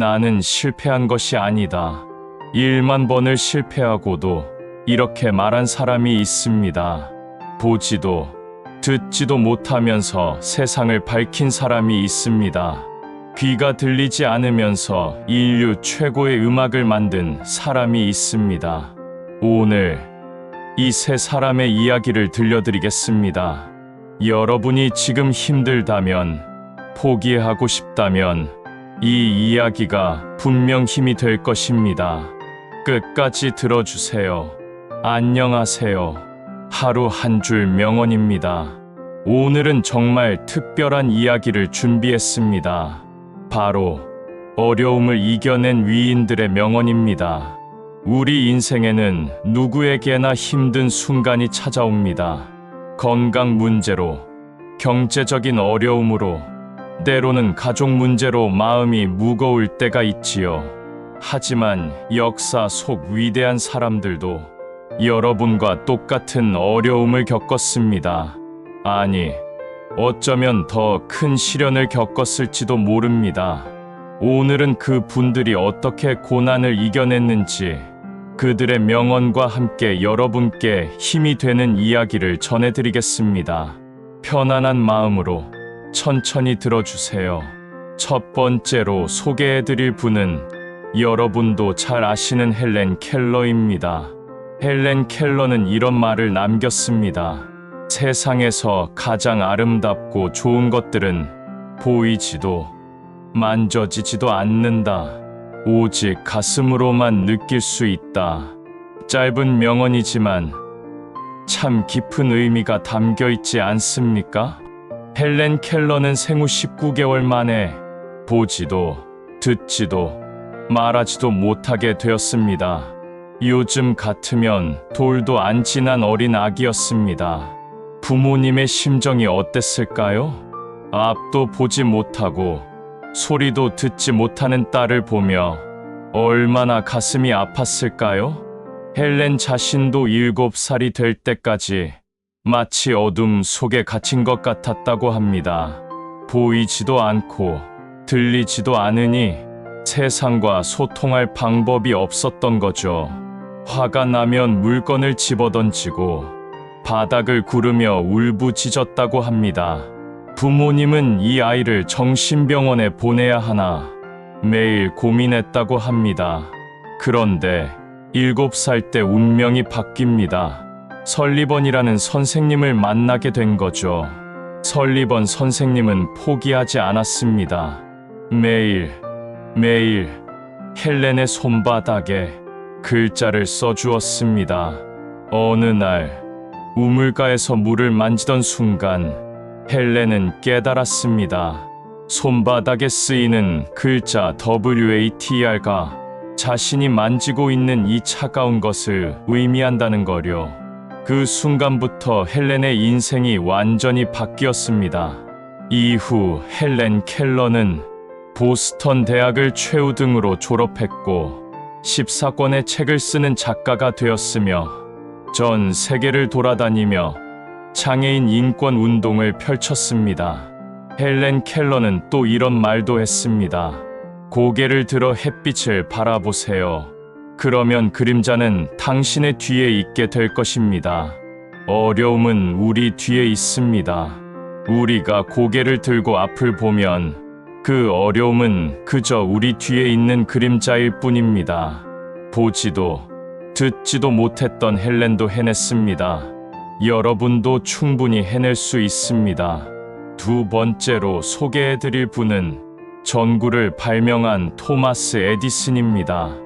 나는 실패한 것이 아니다. 1만 번을 실패하고도 이렇게 말한 사람이 있습니다. 보지도 듣지도 못하면서 세상을 밝힌 사람이 있습니다. 귀가 들리지 않으면서 인류 최고의 음악을 만든 사람이 있습니다. 오늘 이 세 사람의 이야기를 들려드리겠습니다. 여러분이 지금 힘들다면, 포기하고 싶다면 이 이야기가 분명 힘이 될 것입니다. 끝까지 들어주세요. 안녕하세요. 하루 한 줄 명언입니다. 오늘은 정말 특별한 이야기를 준비했습니다. 바로 어려움을 이겨낸 위인들의 명언입니다. 우리 인생에는 누구에게나 힘든 순간이 찾아옵니다. 건강 문제로, 경제적인 어려움으로, 때로는 가족 문제로 마음이 무거울 때가 있지요. 하지만 역사 속 위대한 사람들도 여러분과 똑같은 어려움을 겪었습니다. 아니, 어쩌면 더 큰 시련을 겪었을지도 모릅니다. 오늘은 그 분들이 어떻게 고난을 이겨냈는지, 그들의 명언과 함께 여러분께 힘이 되는 이야기를 전해드리겠습니다. 편안한 마음으로 천천히 들어주세요. 첫 번째로 소개해드릴 분은 여러분도 잘 아시는 헬렌 켈러입니다. 헬렌 켈러는 이런 말을 남겼습니다. 세상에서 가장 아름답고 좋은 것들은 보이지도 만져지지도 않는다. 오직 가슴으로만 느낄 수 있다. 짧은 명언이지만 참 깊은 의미가 담겨 있지 않습니까? 헬렌 켈러는 생후 19개월 만에 보지도 듣지도 말하지도 못하게 되었습니다. 요즘 같으면 돌도 안 지난 어린 아기였습니다. 부모님의 심정이 어땠을까요? 앞도 보지 못하고 소리도 듣지 못하는 딸을 보며 얼마나 가슴이 아팠을까요? 헬렌 자신도 7살이 될 때까지 마치 어둠 속에 갇힌 것 같았다고 합니다. 보이지도 않고 들리지도 않으니 세상과 소통할 방법이 없었던 거죠. 화가 나면 물건을 집어던지고 바닥을 구르며 울부짖었다고 합니다. 부모님은 이 아이를 정신병원에 보내야 하나 매일 고민했다고 합니다. 그런데 7살 때 운명이 바뀝니다. 설리번이라는 선생님을 만나게 된 거죠. 설리번 선생님은 포기하지 않았습니다. 매일 헬렌의 손바닥에 글자를 써주었습니다. 어느 날 우물가에서 물을 만지던 순간 헬렌은 깨달았습니다. 손바닥에 쓰이는 글자 WATR가 자신이 만지고 있는 이 차가운 것을 의미한다는 거요. 그 순간부터 헬렌의 인생이 완전히 바뀌었습니다. 이후 헬렌 켈러는 보스턴 대학을 최우등으로 졸업했고 14권의 책을 쓰는 작가가 되었으며 전 세계를 돌아다니며 장애인 인권 운동을 펼쳤습니다. 헬렌 켈러는 또 이런 말도 했습니다. 고개를 들어 햇빛을 바라보세요. 그러면 그림자는 당신의 뒤에 있게 될 것입니다. 어려움은 우리 뒤에 있습니다. 우리가 고개를 들고 앞을 보면 그 어려움은 그저 우리 뒤에 있는 그림자일 뿐입니다. 보지도 듣지도 못했던 헬렌도 해냈습니다. 여러분도 충분히 해낼 수 있습니다. 두 번째로 소개해드릴 분은 전구를 발명한 토마스 에디슨입니다.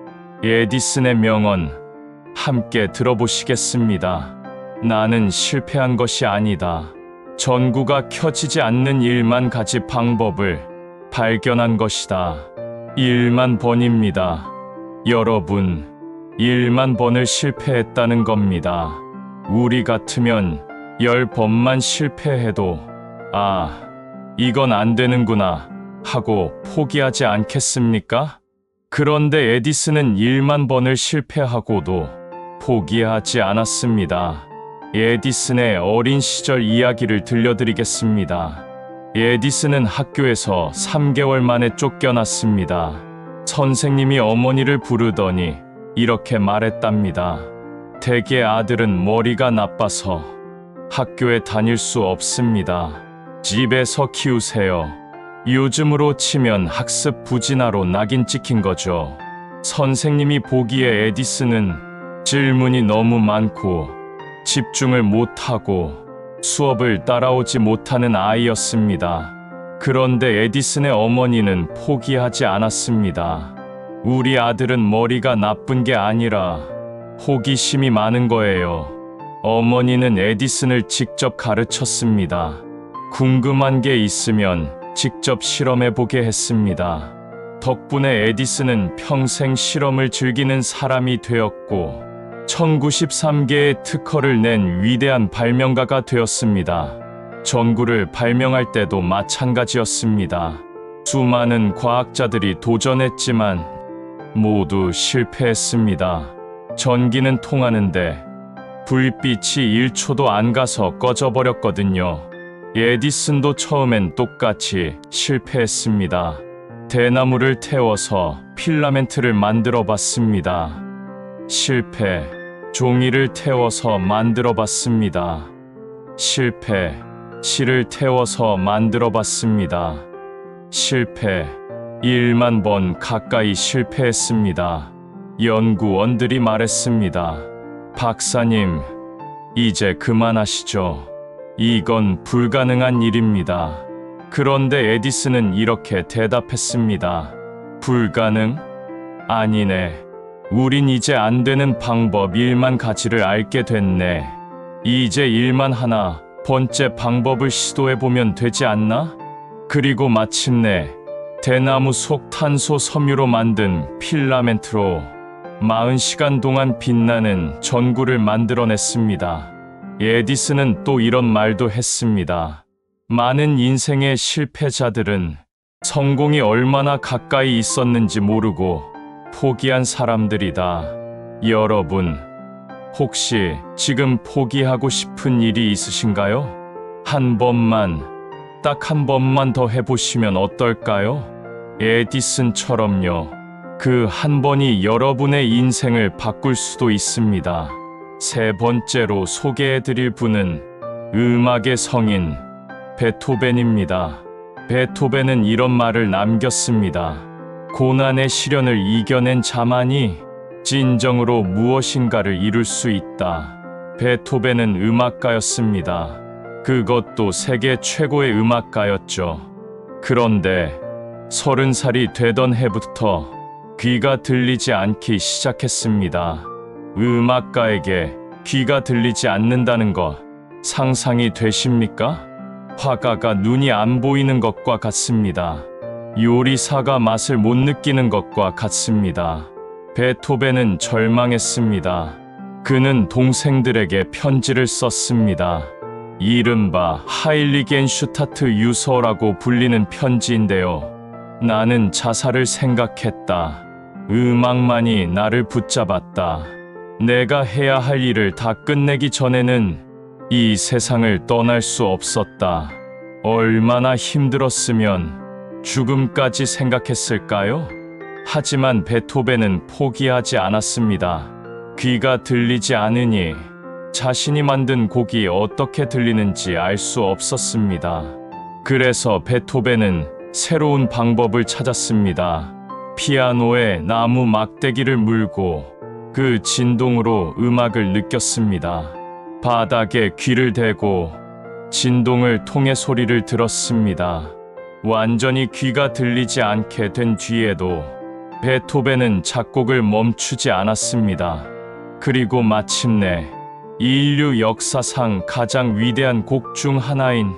에디슨의 명언 함께 들어보시겠습니다. 나는 실패한 것이 아니다. 전구가 켜지지 않는 1만 가지 방법을 발견한 것이다. 1만 번입니다. 여러분, 1만 번을 실패했다는 겁니다. 우리 같으면 10번만 실패해도 이건 안 되는구나 하고 포기하지 않겠습니까? 그런데 에디슨은 1만 번을 실패하고도 포기하지 않았습니다. 에디슨의 어린 시절 이야기를 들려드리겠습니다. 에디슨은 학교에서 3개월 만에 쫓겨났습니다. 선생님이 어머니를 부르더니 이렇게 말했답니다. 대개 아들은 머리가 나빠서 학교에 다닐 수 없습니다. 집에서 키우세요. 요즘으로 치면 학습 부진아로 낙인 찍힌 거죠. 선생님이 보기에 에디슨은 질문이 너무 많고 집중을 못하고 수업을 따라오지 못하는 아이였습니다. 그런데 에디슨의 어머니는 포기하지 않았습니다. 우리 아들은 머리가 나쁜 게 아니라 호기심이 많은 거예요. 어머니는 에디슨을 직접 가르쳤습니다. 궁금한 게 있으면 직접 실험해보게 했습니다. 덕분에 에디슨은 평생 실험을 즐기는 사람이 되었고 1093개의 특허를 낸 위대한 발명가가 되었습니다. 전구를 발명할 때도 마찬가지였습니다. 수많은 과학자들이 도전했지만 모두 실패했습니다. 전기는 통하는데 불빛이 1초도 안 가서 꺼져버렸거든요. 에디슨도 처음엔 똑같이 실패했습니다. 대나무를 태워서 필라멘트를 만들어 봤습니다. 실패. 종이를 태워서 만들어 봤습니다. 실패. 실을 태워서 만들어 봤습니다. 실패. 1만 번 가까이 실패했습니다. 연구원들이 말했습니다. 박사님, 이제 그만하시죠. 이건 불가능한 일입니다. 그런데 에디슨은 이렇게 대답했습니다. 불가능? 아니네. 우린 이제 안 되는 방법 1만 가지를 알게 됐네. 이제 1만 하나 번째 방법을 시도해보면 되지 않나? 그리고 마침내 대나무 속 탄소 섬유로 만든 필라멘트로 40시간 동안 빛나는 전구를 만들어냈습니다. 에디슨은 또 이런 말도 했습니다. 많은 인생의 실패자들은 성공이 얼마나 가까이 있었는지 모르고 포기한 사람들이다. 여러분, 혹시 지금 포기하고 싶은 일이 있으신가요? 한 번만, 딱 한 번만 더 해보시면 어떨까요? 에디슨처럼요. 그 한 번이 여러분의 인생을 바꿀 수도 있습니다. 세 번째로 소개해드릴 분은 음악의 성인 베토벤입니다. 베토벤은 이런 말을 남겼습니다. 고난의 시련을 이겨낸 자만이 진정으로 무엇인가를 이룰 수 있다. 베토벤은 음악가였습니다. 그것도 세계 최고의 음악가였죠. 그런데 30살이 되던 해부터 귀가 들리지 않기 시작했습니다. 음악가에게 귀가 들리지 않는다는 것 상상이 되십니까? 화가가 눈이 안 보이는 것과 같습니다. 요리사가 맛을 못 느끼는 것과 같습니다. 베토벤은 절망했습니다. 그는 동생들에게 편지를 썼습니다. 이른바 하일리겐슈타트 유서라고 불리는 편지인데요. 나는 자살을 생각했다. 음악만이 나를 붙잡았다. 내가 해야 할 일을 다 끝내기 전에는 이 세상을 떠날 수 없었다. 얼마나 힘들었으면 죽음까지 생각했을까요? 하지만 베토벤은 포기하지 않았습니다. 귀가 들리지 않으니 자신이 만든 곡이 어떻게 들리는지 알 수 없었습니다. 그래서 베토벤은 새로운 방법을 찾았습니다. 피아노에 나무 막대기를 물고 그 진동으로 음악을 느꼈습니다. 바닥에 귀를 대고 진동을 통해 소리를 들었습니다. 완전히 귀가 들리지 않게 된 뒤에도 베토벤은 작곡을 멈추지 않았습니다. 그리고 마침내 인류 역사상 가장 위대한 곡 중 하나인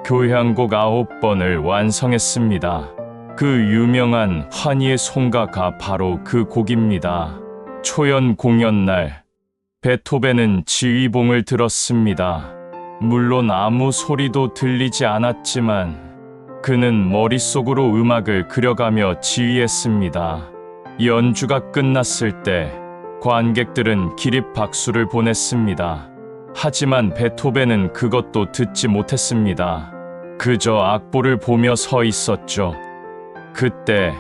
교향곡 9번을 완성했습니다. 그 유명한 환희의 송가가 바로 그 곡입니다. 초연 공연날 베토벤은 지휘봉을 들었습니다. 물론 아무 소리도 들리지 않았지만 그는 머릿속으로 음악을 그려가며 지휘했습니다. 연주가 끝났을 때 관객들은 기립 박수를 보냈습니다. 하지만 베토벤은 그것도 듣지 못했습니다. 그저 악보를 보며 서 있었죠. 그때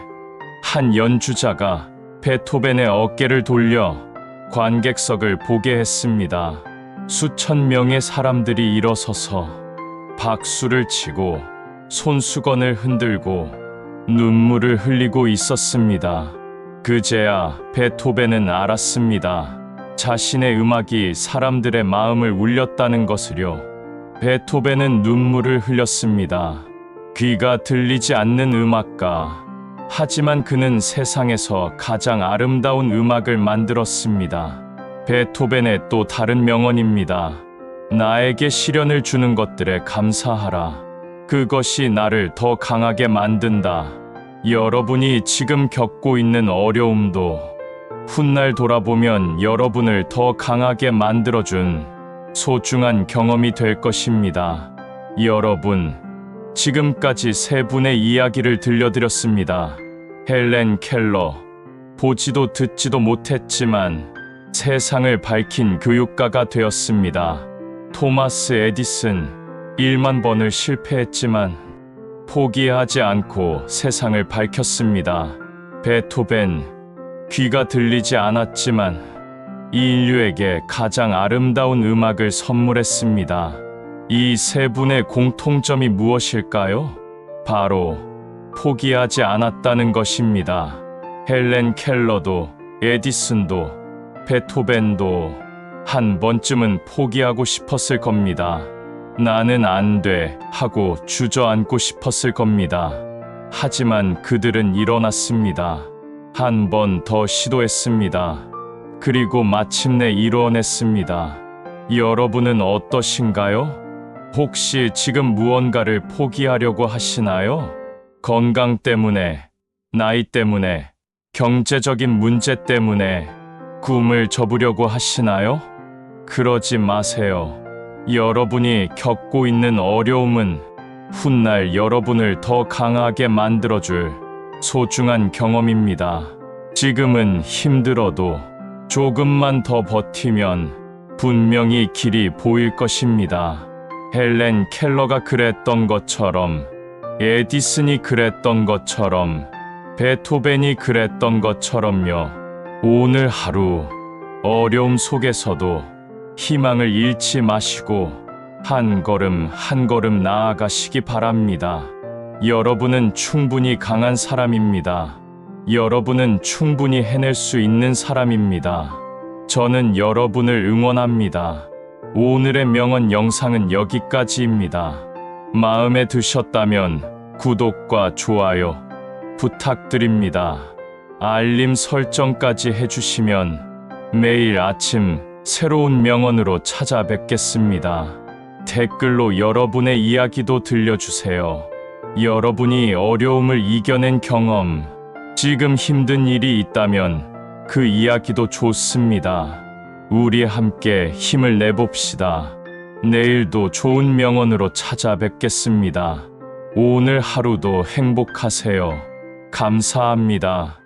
한 연주자가 베토벤의 어깨를 돌려 관객석을 보게 했습니다. 수천 명의 사람들이 일어서서 박수를 치고 손수건을 흔들고 눈물을 흘리고 있었습니다. 그제야 베토벤은 알았습니다. 자신의 음악이 사람들의 마음을 울렸다는 것을요. 베토벤은 눈물을 흘렸습니다. 귀가 들리지 않는 음악가. 하지만 그는 세상에서 가장 아름다운 음악을 만들었습니다. 베토벤의 또 다른 명언입니다. 나에게 시련을 주는 것들에 감사하라. 그것이 나를 더 강하게 만든다. 여러분이 지금 겪고 있는 어려움도 훗날 돌아보면 여러분을 더 강하게 만들어준 소중한 경험이 될 것입니다. 여러분, 지금까지 세 분의 이야기를 들려드렸습니다. 헬렌 켈러, 보지도 듣지도 못했지만 세상을 밝힌 교육가가 되었습니다. 토마스 에디슨, 1만 번을 실패했지만 포기하지 않고 세상을 밝혔습니다. 베토벤, 귀가 들리지 않았지만 인류에게 가장 아름다운 음악을 선물했습니다. 이 세 분의 공통점이 무엇일까요? 바로 포기하지 않았다는 것입니다. 헬렌 켈러도 에디슨도 베토벤도 한 번쯤은 포기하고 싶었을 겁니다. 나는 안 돼 하고 주저앉고 싶었을 겁니다. 하지만 그들은 일어났습니다. 한 번 더 시도했습니다. 그리고 마침내 이뤄냈습니다. 여러분은 어떠신가요? 혹시 지금 무언가를 포기하려고 하시나요? 건강 때문에, 나이 때문에, 경제적인 문제 때문에 꿈을 접으려고 하시나요? 그러지 마세요. 여러분이 겪고 있는 어려움은 훗날 여러분을 더 강하게 만들어줄 소중한 경험입니다. 지금은 힘들어도 조금만 더 버티면 분명히 길이 보일 것입니다. 헬렌 켈러가 그랬던 것처럼, 에디슨이 그랬던 것처럼, 베토벤이 그랬던 것처럼요. 오늘 하루 어려움 속에서도 희망을 잃지 마시고 한 걸음 한 걸음 나아가시기 바랍니다. 여러분은 충분히 강한 사람입니다. 여러분은 충분히 해낼 수 있는 사람입니다. 저는 여러분을 응원합니다. 오늘의 명언 영상은 여기까지입니다. 마음에 드셨다면 구독과 좋아요 부탁드립니다. 알림 설정까지 해주시면 매일 아침 새로운 명언으로 찾아뵙겠습니다. 댓글로 여러분의 이야기도 들려주세요. 여러분이 어려움을 이겨낸 경험, 지금 힘든 일이 있다면 그 이야기도 좋습니다. 우리 함께 힘을 내봅시다. 내일도 좋은 명언으로 찾아뵙겠습니다. 오늘 하루도 행복하세요. 감사합니다.